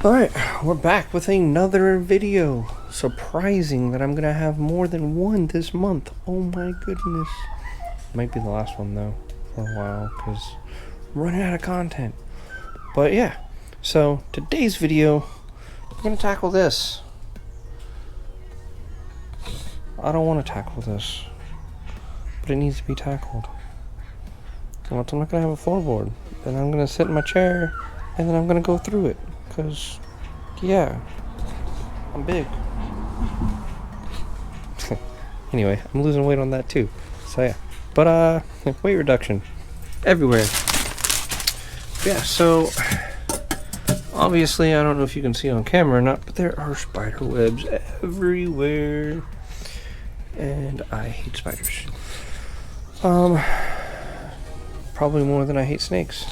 Alright, we're back with another video. Surprising that I'm gonna have more than one this month. Oh my goodness. Might be the last one though, for a while, because I'm running out of content. But yeah, so today's video, I'm gonna tackle this. I don't want to tackle this, but it needs to be tackled. I'm not gonna have a floorboard. Then I'm gonna sit in my chair, and then I'm gonna go through it. Because, yeah, I'm big. Anyway, I'm losing weight on that too. So yeah, but weight reduction everywhere. Yeah, so obviously I don't know if you can see on camera or not, but there are spider webs everywhere, and I hate spiders. Probably more than I hate snakes.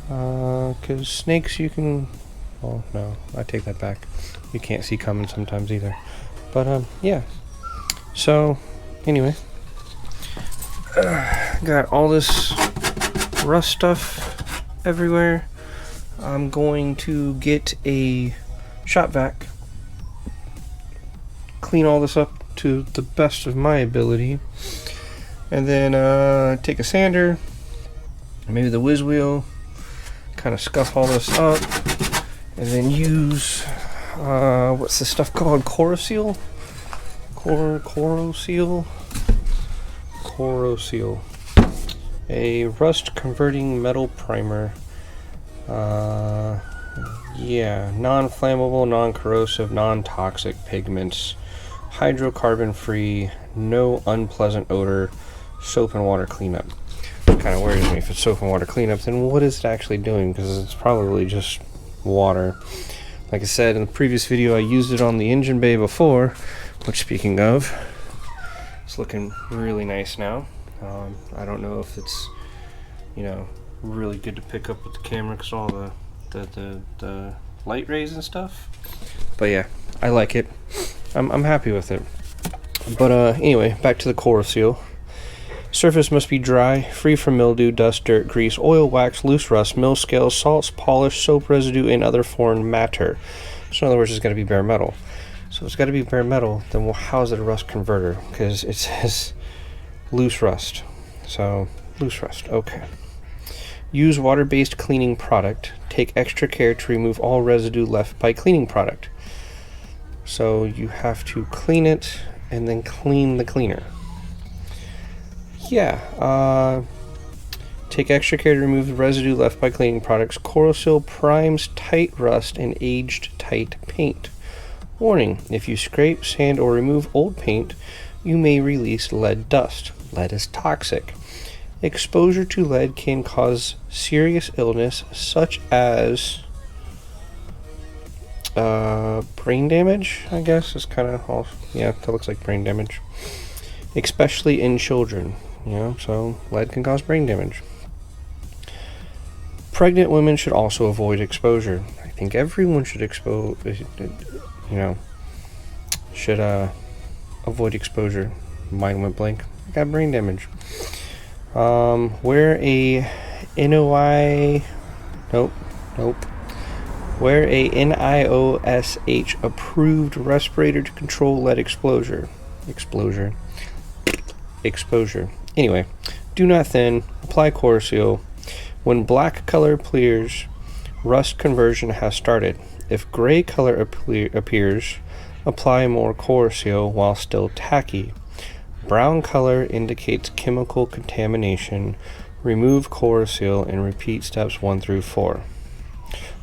Because snakes you can... Well, no, I take that back. You can't see coming sometimes either. But, yeah. So, anyway. Got all this rust stuff everywhere. I'm going to get a shop vac. Clean all this up to the best of my ability. And then, take a sander. Maybe the whiz wheel. Kind of scuff all this up, and then use what's this stuff called? Corosil? Corosil. A rust converting metal primer. Yeah, non-flammable, non-corrosive, non-toxic pigments, hydrocarbon free, no unpleasant odor, soap and water cleanup. Kind of worries me. If it's soap and water cleanup, then what is it actually doing? Because it's probably just water. Like I said in the previous video, I used it on the engine bay before, which, speaking of, it's looking really nice now. I don't know if it's, you know, really good to pick up with the camera because all the light rays and stuff. But yeah, I like it. I'm happy with it. But anyway, back to the Corosil. Surface must be dry, free from mildew, dust, dirt, grease, oil, wax, loose rust, mill scales, salts, polish, soap residue, and other foreign matter. So in other words, it's got to be bare metal. So it's got to be bare metal, then well, how is it a rust converter? Because it says loose rust. So, loose rust, okay. Use water-based cleaning product. Take extra care to remove all residue left by cleaning product. So you have to clean it, and then clean the cleaner. Yeah, take extra care to remove the residue left by cleaning products. Corosil primes tight rust and aged tight paint. Warning, if you scrape, sand, or remove old paint, you may release lead dust. Lead is toxic. Exposure to lead can cause serious illness such as brain damage, I guess. It's kind of all, yeah, that looks like brain damage. Especially in children. You know, so lead can cause brain damage. Pregnant women should also avoid exposure. I think everyone should should avoid exposure. Mine went blank. I got brain damage. Wear a NOI. Nope. Wear a NIOSH approved respirator to control lead exposure. Anyway, do not thin. Apply Corosil. When black color appears, rust conversion has started. If gray color appears, apply more Corosil while still tacky. Brown color indicates chemical contamination. Remove Corosil and repeat steps 1 through 4.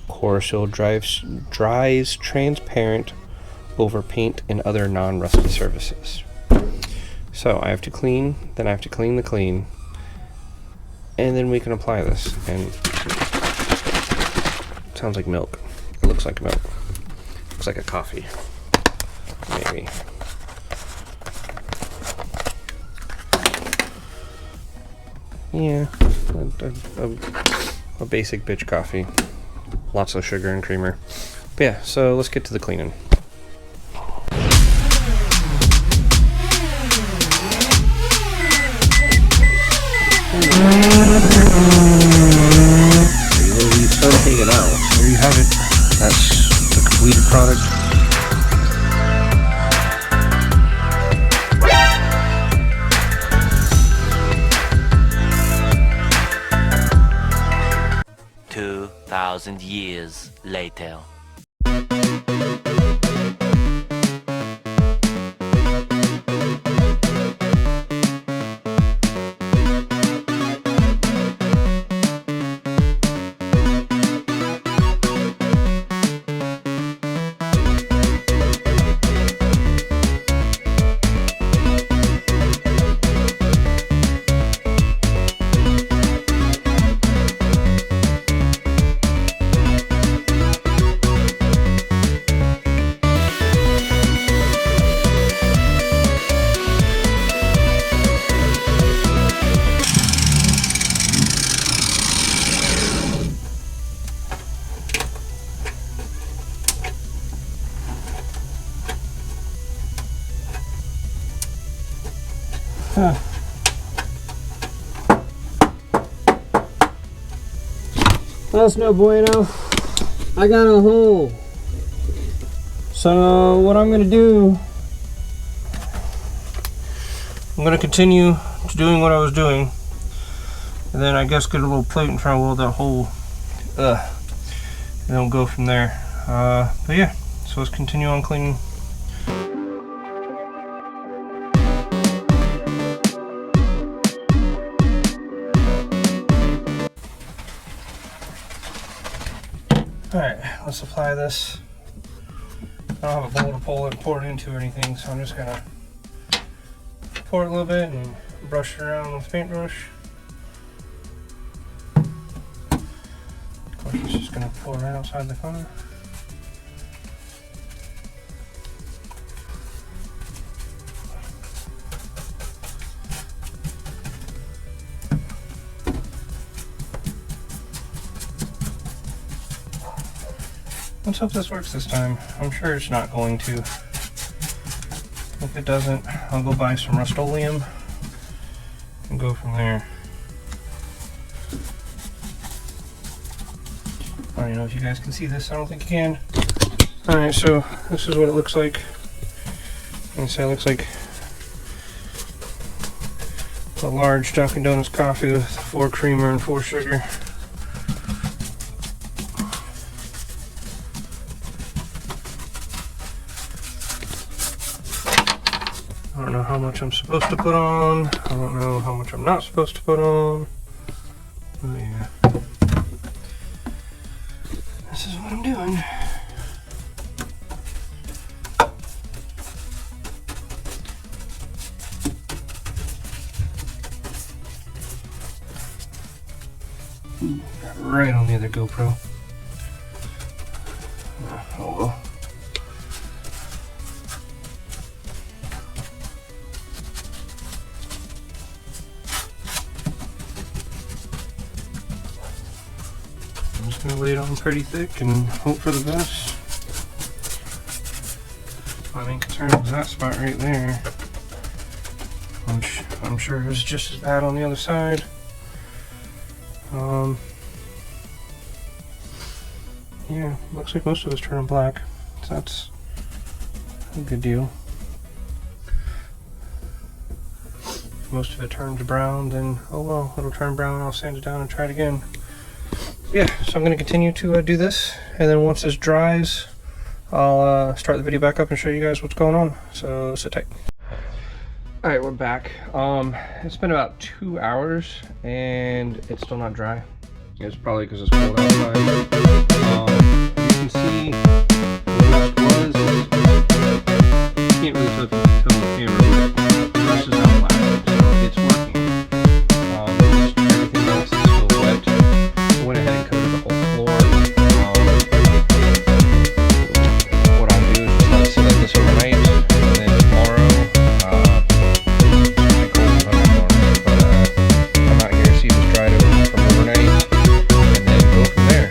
Corosil dries transparent over paint and other non-rusty surfaces. So I have to clean, then I have to clean the clean, and then we can apply this. And it sounds like milk. It looks like milk. Looks like a coffee. Maybe. Yeah, a basic bitch coffee. Lots of sugar and creamer. But yeah, so let's get to the cleaning. There you have it. That's the completed product. Thousand years later. Huh. That's no bueno. I got a hole. So what I'm gonna do, I'm gonna continue to doing what I was doing, and then I guess get a little plate and try to weld that hole, and then we'll go from there. But yeah, so let's continue on cleaning. Alright, let's apply this. I don't have a bowl to pour it into or anything, so I'm just gonna pour it a little bit and brush it around with a paintbrush. Of course, it's just gonna pour right outside the car. Let's hope this works this time. I'm sure it's not going to. If it doesn't, I'll go buy some Rust-Oleum and go from there. I don't know if you guys can see this. I don't think you can. Alright, so this is what it looks like. And so it looks like a large Dunkin' Donuts coffee with 4 creamer and 4 sugar. I don't know how much I'm supposed to put on. I don't know how much I'm not supposed to put on. Oh yeah. This is what I'm doing. Got right on the other GoPro. Oh well. I'm just gonna lay it on pretty thick and hope for the best. My main concern is that spot right there, which I'm sure is just as bad on the other side. Yeah, looks like most of it's turning black, so that's a good deal. If most of it turns brown, then oh well, it'll turn brown. I'll sand it down and try it again. Yeah, so I'm going to continue to do this, and then once this dries, I'll start the video back up and show you guys what's going on. So sit tight. All right, we're back. It's been about 2 hours, and it's still not dry. It's probably because it's cold outside. You can see the rest was. You can't really tell the camera, but the rest is not black, so it's working. Everything else is still wet. I went ahead and coated the whole floor. What I'll do is just let this overnight, and then tomorrow, it's pretty cold but come out here, see if it's dried over from overnight, and then go from there.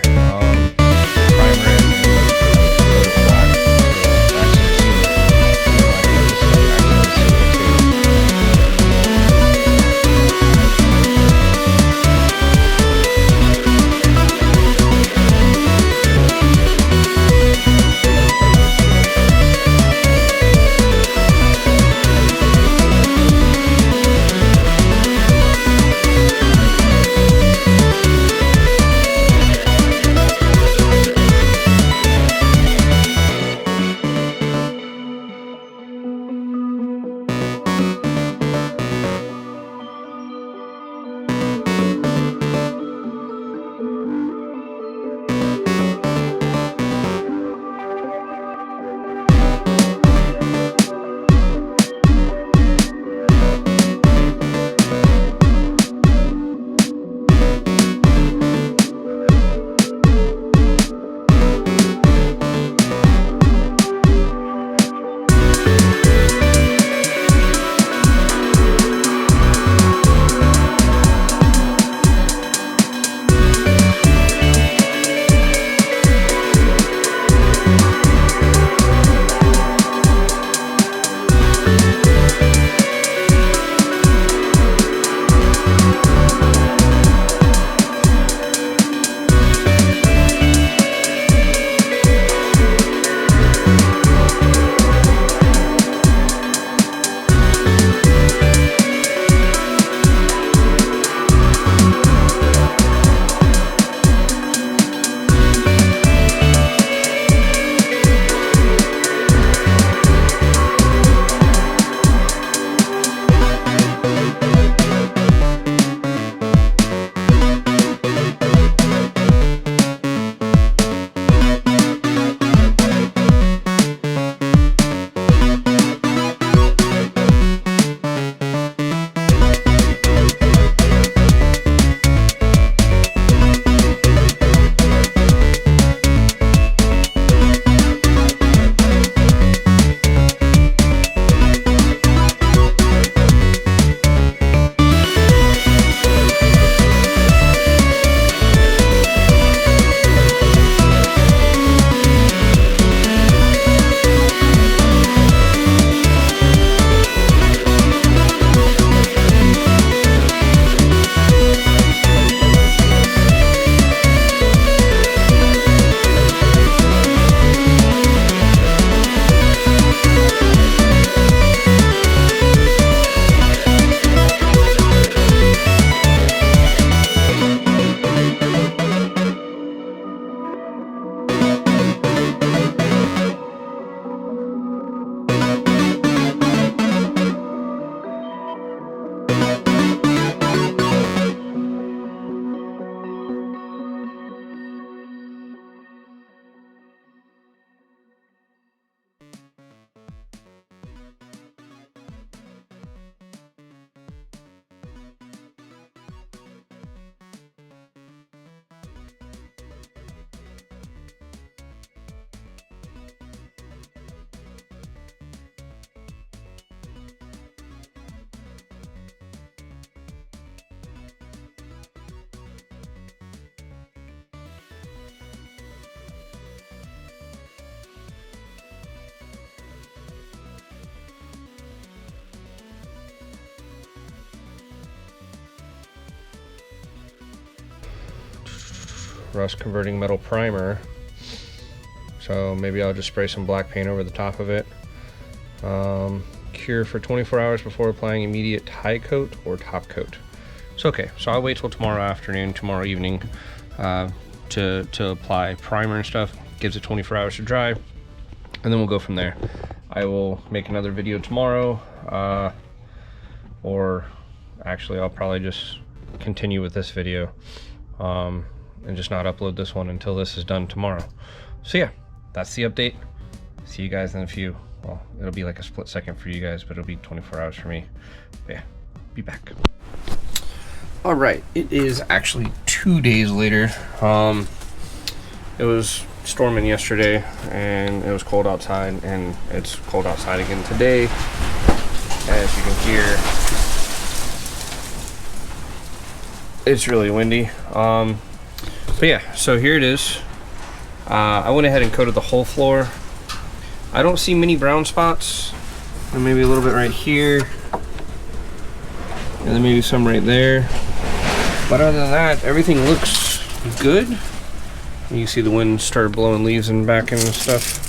rust converting metal primer. So maybe I'll just spray some black paint over the top of it. Cure for 24 hours before applying immediate high coat or top coat. So okay, so I'll wait till tomorrow afternoon, tomorrow evening to apply primer and stuff. Gives it 24 hours to dry, and then we'll go from there. I will make another video tomorrow, or actually I'll probably just continue with this video and just not upload this one until this is done tomorrow. So yeah, that's the update. See you guys in a few. Well, it'll be like a split second for you guys, but it'll be 24 hours for me. But yeah, be back. All right, it is actually 2 days later. It was storming yesterday and it was cold outside, and it's cold outside again today, as you can hear. It's really windy. But yeah, so here it is. I went ahead and coated the whole floor. I don't see many brown spots, and maybe a little bit right here, and then maybe some right there. But other than that, everything looks good. You can see the wind started blowing leaves and back and stuff.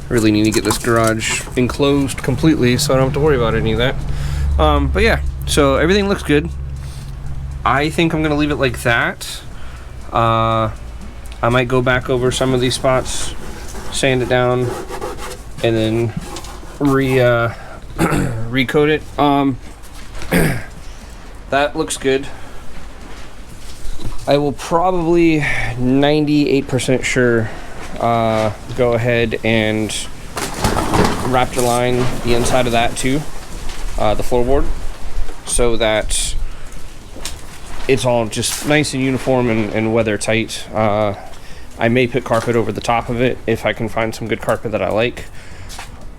I really need to get this garage enclosed completely so I don't have to worry about any of that. But yeah, so everything looks good. I think I'm gonna leave it like that. I might go back over some of these spots, sand it down, and then recoat it. That looks good. I will probably 98% sure go ahead and Raptor line the inside of that too, the floorboard, so that it's all just nice and uniform and weather tight. I may put carpet over the top of it if I can find some good carpet that I like,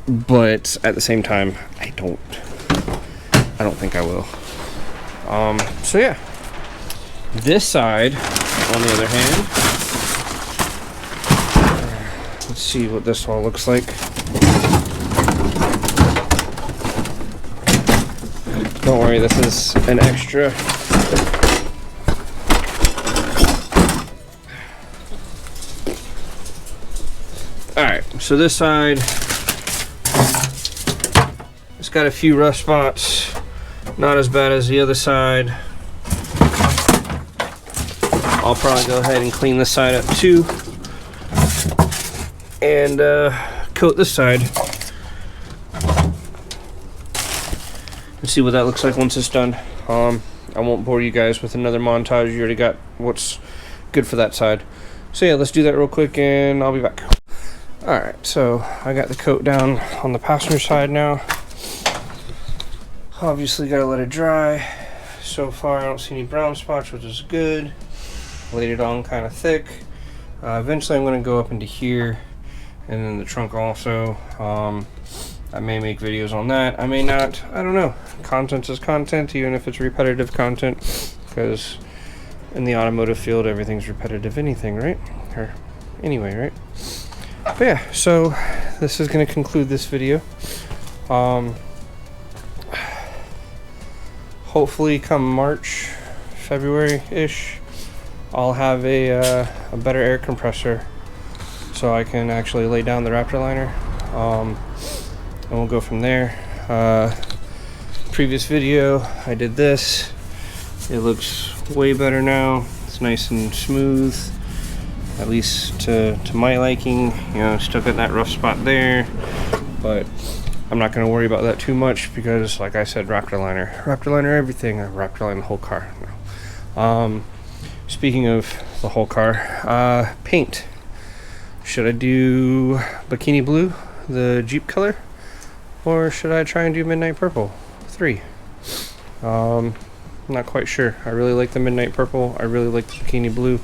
but at the same time, I don't think I will. So yeah, this side, on the other hand, let's see what this all looks like. Don't worry, this is an extra. Alright, so this side, it's got a few rough spots, not as bad as the other side. I'll probably go ahead and clean this side up too, and coat this side. Let's see what that looks like once it's done. I won't bore you guys with another montage. You already got what's good for that side. So yeah, let's do that real quick and I'll be back. Alright, so I got the coat down on the passenger side now. Obviously gotta let it dry. So far I don't see any brown spots, which is good. Laid it on kind of thick. Eventually I'm going to go up into here and then the trunk also. I may make videos on that. I may not. I don't know. Content is content, even if it's repetitive content, because in the automotive field everything's repetitive anything, right? Or anyway, right? But yeah, so this is going to conclude this video. Hopefully come March, February-ish, I'll have a better air compressor so I can actually lay down the Raptor liner, and we'll go from there. Previous video I did this. It looks way better now. It's nice and smooth, at least to my liking. You know, still got that rough spot there, but I'm not going to worry about that too much because, like I said, Raptor liner everything. Raptor line the whole car. No. Speaking of the whole car, paint. Should I do Bikini Blue, the Jeep color, or should I try and do Midnight Purple 3? I'm not quite sure. I really like the Midnight Purple. I really like the Bikini Blue.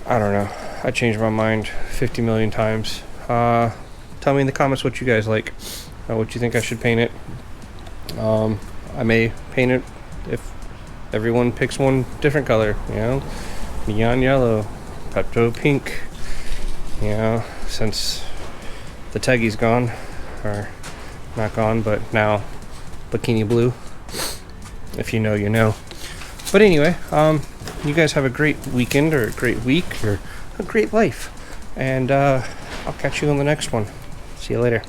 I don't know. I changed my mind 50 million times. Tell me in the comments what you guys like, what you think I should paint it. I may paint it if everyone picks one different color, you know, neon yellow, Pepto pink, you know, since the Teggy's gone, or not gone, but now Bikini Blue. If you know, you know. But anyway, you guys have a great weekend or a great week or a great life. And I'll catch you on the next one. See you later.